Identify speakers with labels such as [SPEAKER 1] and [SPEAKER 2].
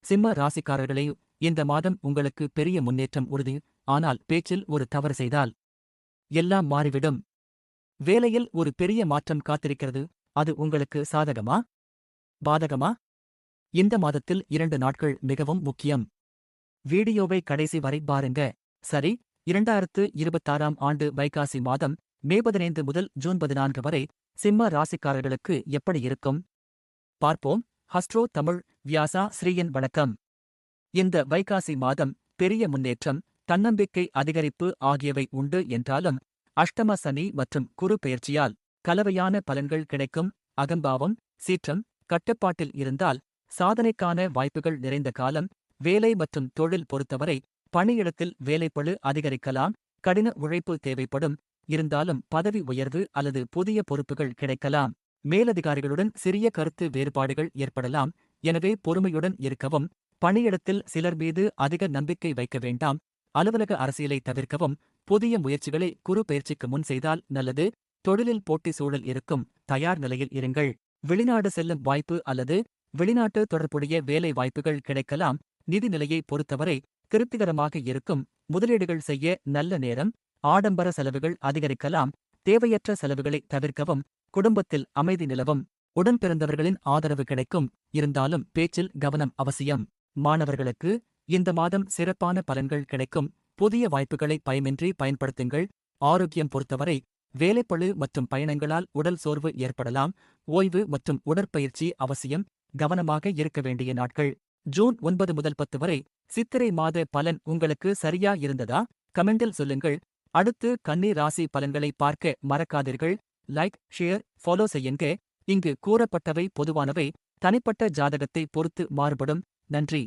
[SPEAKER 1] சிம்ம ராசிக்காரர்களே, இந்த மாதம் உங்களுக்கு பெரிய முன்னேற்றம் உறுதி. ஆனால் பேச்சில் ஒரு தவறு செய்தால் எல்லாம் மாறிவிடும். வேலையில் ஒரு பெரிய மாற்றம் காத்திருக்கிறது. அது உங்களுக்கு சாதகமா, பாதகமா? இந்த மாதத்தில் 2 நாட்கள் மிகவும் முக்கியம். வீடியோவை கடைசி வரை பாருங்க. சரி, 2026ஆம் ஆண்டு வைகாசி மாதம் மே 15 முதல் ஜூன் 14 வரை சிம்ம ராசிக்காரர்களுக்கு எப்படி இருக்கும் பார்ப்போம். ஹஸ்ட்ரோ தமிழ் வியாசா ஸ்ரீயின் வணக்கம். இந்த வைகாசி மாதம் பெரிய முன்னேற்றம், தன்னம்பிக்கை அதிகரிப்பு ஆகியவை உண்டு என்றாலும் அஷ்டம சனி மற்றும் குரு பெயர்ச்சியால் கலவையான பலன்கள் கிடைக்கும். அகம்பாவம், சீற்றம் கட்டுப்பாட்டில் இருந்தால் சாதனைக்கான வாய்ப்புகள் நிறைந்த காலம். வேலை மற்றும் தொழில் பொறுத்தவரை பணியிடத்தில் வேலைப்பளு அதிகரிக்கலாம். கடின உழைப்பு தேவைப்படும். இருந்தாலும் பதவி உயர்வு அல்லது புதிய பொறுப்புகள் கிடைக்கலாம். மேலதிகாரிகளுடன் சிறிய கருத்து வேறுபாடுகள் ஏற்படலாம். எனவே பொறுமையுடன் இருக்கவும். பணியிடத்தில் சிலர் மீது அதிக நம்பிக்கை வைக்க வேண்டாம். அலுவலக அரசியலை தவிர்க்கவும். புதிய முயற்சிகளை குரு பயிற்சிக்கு முன் செய்தால் நல்லது. தொழிலில் போட்டி சூழல் இருக்கும். தயார் நிலையில் இருங்கள். வெளிநாடு செல்லும் வாய்ப்பு அல்லது வெளிநாட்டு தொடர்புடைய வேலை வாய்ப்புகள் கிடைக்கலாம். நிதி நிலையை பொறுத்தவரை திருப்திகரமாக இருக்கும். முதலீடுகள் செய்ய நல்ல நேரம். ஆடம்பர செலவுகள் அதிகரிக்கலாம். தேவையற்ற செலவுகளை தவிர்க்கவும். குடும்பத்தில் அமைதி நிலவும். உடன்பிறந்தவர்களின் ஆதரவு கிடைக்கும். இருந்தாலும் பேச்சில் கவனம் அவசியம். மாணவர்களுக்கு இந்த மாதம் சிறப்பான பலன்கள் கிடைக்கும். புதிய வாய்ப்புகளை பயமின்றி பயன்படுத்துங்கள். ஆரோக்கியம் பொறுத்தவரை வேலைப்பளு மற்றும் பயணங்களால் உடல் சோர்வு ஏற்படலாம். ஓய்வு மற்றும் உடற்பயிற்சி அவசியம். கவனமாக இருக்க வேண்டிய நாட்கள் ஜூன் 9 முதல் 10 வரை. சித்திரை மாத பலன் உங்களுக்கு சரியா இருந்ததா? கமெண்டில் சொல்லுங்கள். அடுத்து கன்னி ராசி பலன்களை பார்க்க மறக்காதீர்கள். லைக், ஷேர், ஃபாலோ செய்யுங்க. இங்கு கூறப்பட்டவை பொதுவானவை. தனிப்பட்ட ஜாதகத்தை பொறுத்து மாறுபடும். நன்றி.